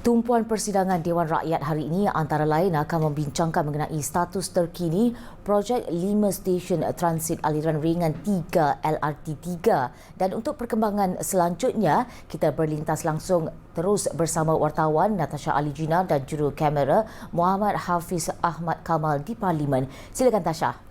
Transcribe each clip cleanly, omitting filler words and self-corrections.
Tumpuan persidangan Dewan Rakyat hari ini antara lain akan membincangkan mengenai status terkini projek 5 stesen transit aliran ringan 3 LRT3 dan untuk perkembangan selanjutnya kita berlintas langsung terus bersama wartawan Natasha Ali Jinnah dan juru kamera Muhammad Hafiz Ahmad Kamal di Parlimen. Silakan Tasha.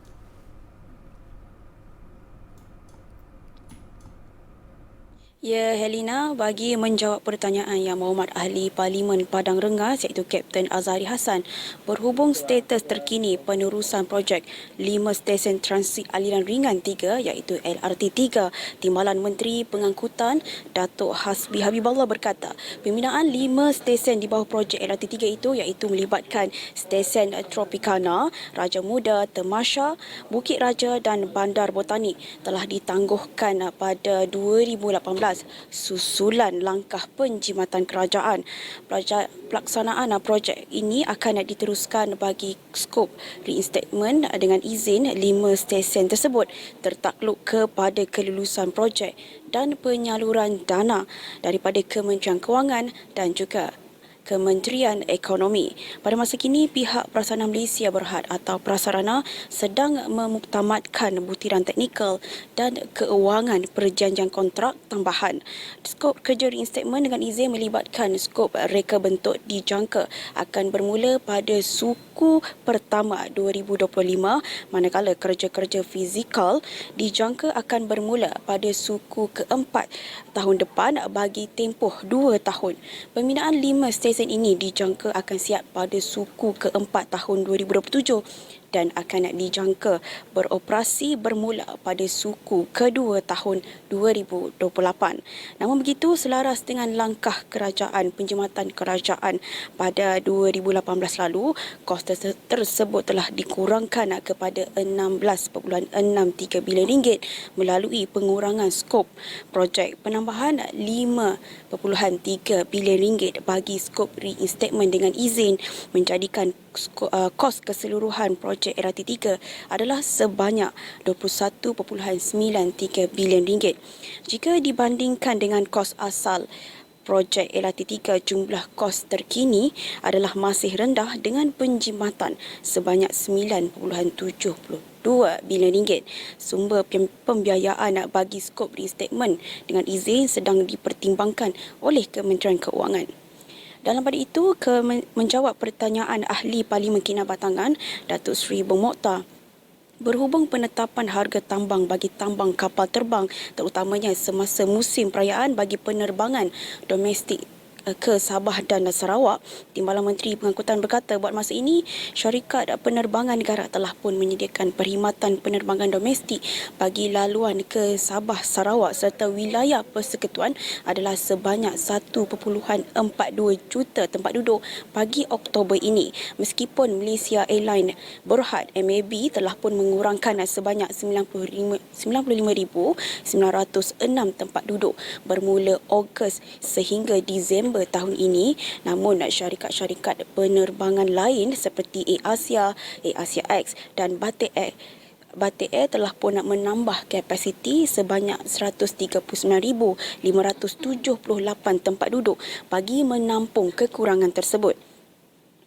Ya, Helena, bagi menjawab pertanyaan yang Muhammad Ahli Parlimen Padang Rengas iaitu Kapten Azhari Hassan berhubung status terkini penerusan projek 5 stesen transit aliran ringan 3 iaitu LRT3, Timbalan Menteri Pengangkutan Datuk Hasbi Habibullah berkata pembinaan 5 stesen di bawah projek LRT3 itu iaitu melibatkan stesen Tropicana, Raja Muda, Temasha, Bukit Raja dan Bandar Botani telah ditangguhkan pada 2018 susulan langkah penjimatan kerajaan. Pelaksanaan projek ini akan diteruskan bagi skop reinstatement dengan izin 5 stesen tersebut tertakluk kepada kelulusan projek dan penyaluran dana daripada Kementerian Kewangan dan juga Kementerian Ekonomi. Pada masa kini, pihak Prasarana Malaysia Berhad atau Prasarana sedang memuktamadkan butiran teknikal dan keuangan perjanjian kontrak tambahan. Skop kerja reinstatement dengan izin melibatkan skop reka bentuk dijangka akan bermula pada suku pertama 2025, manakala kerja-kerja fizikal dijangka akan bermula pada suku keempat tahun depan bagi tempoh 2 tahun. Pembinaan 5 stesen ini dijangka akan siap pada suku keempat tahun 2027 dan akan dijangka beroperasi bermula pada suku kedua tahun 2028. Namun begitu, selaras dengan langkah kerajaan penjimatan kerajaan pada 2018 lalu, kos tersebut telah dikurangkan kepada 16.63 bilion ringgit melalui pengurangan skop projek penambahan 5.3 bilion ringgit bagi skop reinstatement dengan izin menjadikan kos keseluruhan projek LRT3 adalah sebanyak 21.93 bilion ringgit. Jika dibandingkan dengan kos asal projek LRT3, jumlah kos terkini adalah masih rendah dengan penjimatan sebanyak 9.72 bilion ringgit. Sumber pembiayaan bagi skop reinstatement dengan izin sedang dipertimbangkan oleh Kementerian Keuangan. Dalam pada itu, menjawab pertanyaan Ahli Parlimen Kinabatangan, Datuk Seri Bong Mokhtar, berhubung penetapan harga tambang bagi tambang kapal terbang terutamanya semasa musim perayaan bagi penerbangan domestik ke Sabah dan Sarawak, Timbalan Menteri Pengangkutan berkata buat masa ini syarikat penerbangan negara telah pun menyediakan perkhidmatan penerbangan domestik bagi laluan ke Sabah, Sarawak serta wilayah persekutuan adalah sebanyak 1.42 juta tempat duduk bagi Oktober ini. Meskipun Malaysia Airlines Berhad MAB telah pun mengurangkan sebanyak 95,906 tempat duduk bermula Ogos sehingga Disember tahun ini, namun syarikat-syarikat penerbangan lain seperti AirAsia, AirAsia X dan Batik Air telah pun menambah kapasiti sebanyak 139,578 tempat duduk bagi menampung kekurangan tersebut.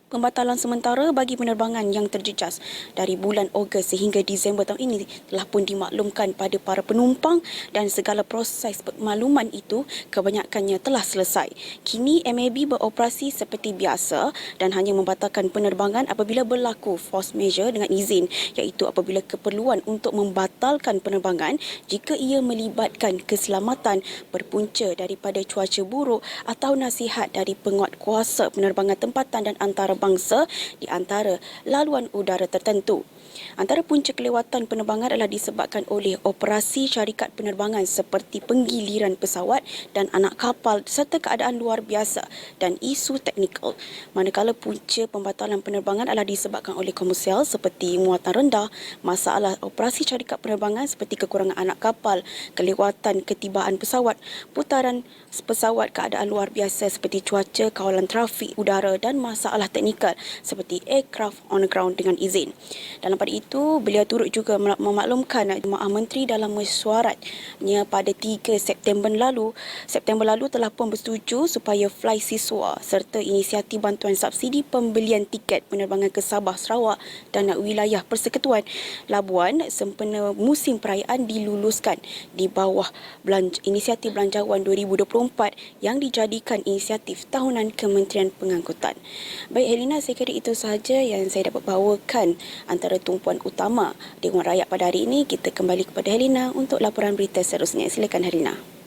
Pembatalan sementara bagi penerbangan yang terjejas dari bulan Ogos sehingga Disember tahun ini telah pun dimaklumkan pada para penumpang dan segala proses pengmakluman itu kebanyakannya telah selesai. Kini MAB beroperasi seperti biasa dan hanya membatalkan penerbangan apabila berlaku force majeure dengan izin, iaitu apabila keperluan untuk membatalkan penerbangan jika ia melibatkan keselamatan berpunca daripada cuaca buruk atau nasihat dari penguatkuasa penerbangan tempatan dan antarabangsa di antara laluan udara tertentu. Antara punca kelewatan penerbangan adalah disebabkan oleh operasi syarikat penerbangan seperti penggiliran pesawat dan anak kapal serta keadaan luar biasa dan isu teknikal. Manakala punca pembatalan penerbangan adalah disebabkan oleh komersial seperti muatan rendah, masalah operasi syarikat penerbangan seperti kekurangan anak kapal, kelewatan ketibaan pesawat, putaran pesawat, keadaan luar biasa seperti cuaca, kawalan trafik udara dan masalah teknikal teknikal seperti aircraft on the ground dengan izin. Dalam pada itu, beliau turut juga memaklumkan Jemaah Menteri dalam mesyuaratnya pada 3 September lalu telah pun bersetuju supaya Fly Siswa serta inisiatif bantuan subsidi pembelian tiket penerbangan ke Sabah, Sarawak dan wilayah Persekutuan Labuan sempena musim perayaan diluluskan di bawah inisiatif Belanjawan 2024 yang dijadikan inisiatif tahunan Kementerian Pengangkutan. Baik Helena, saya kira itu sahaja yang saya dapat bawakan antara tumpuan utama Dewan Rakyat pada hari ini. Kita kembali kepada Helena untuk laporan berita seterusnya. Silakan Helena.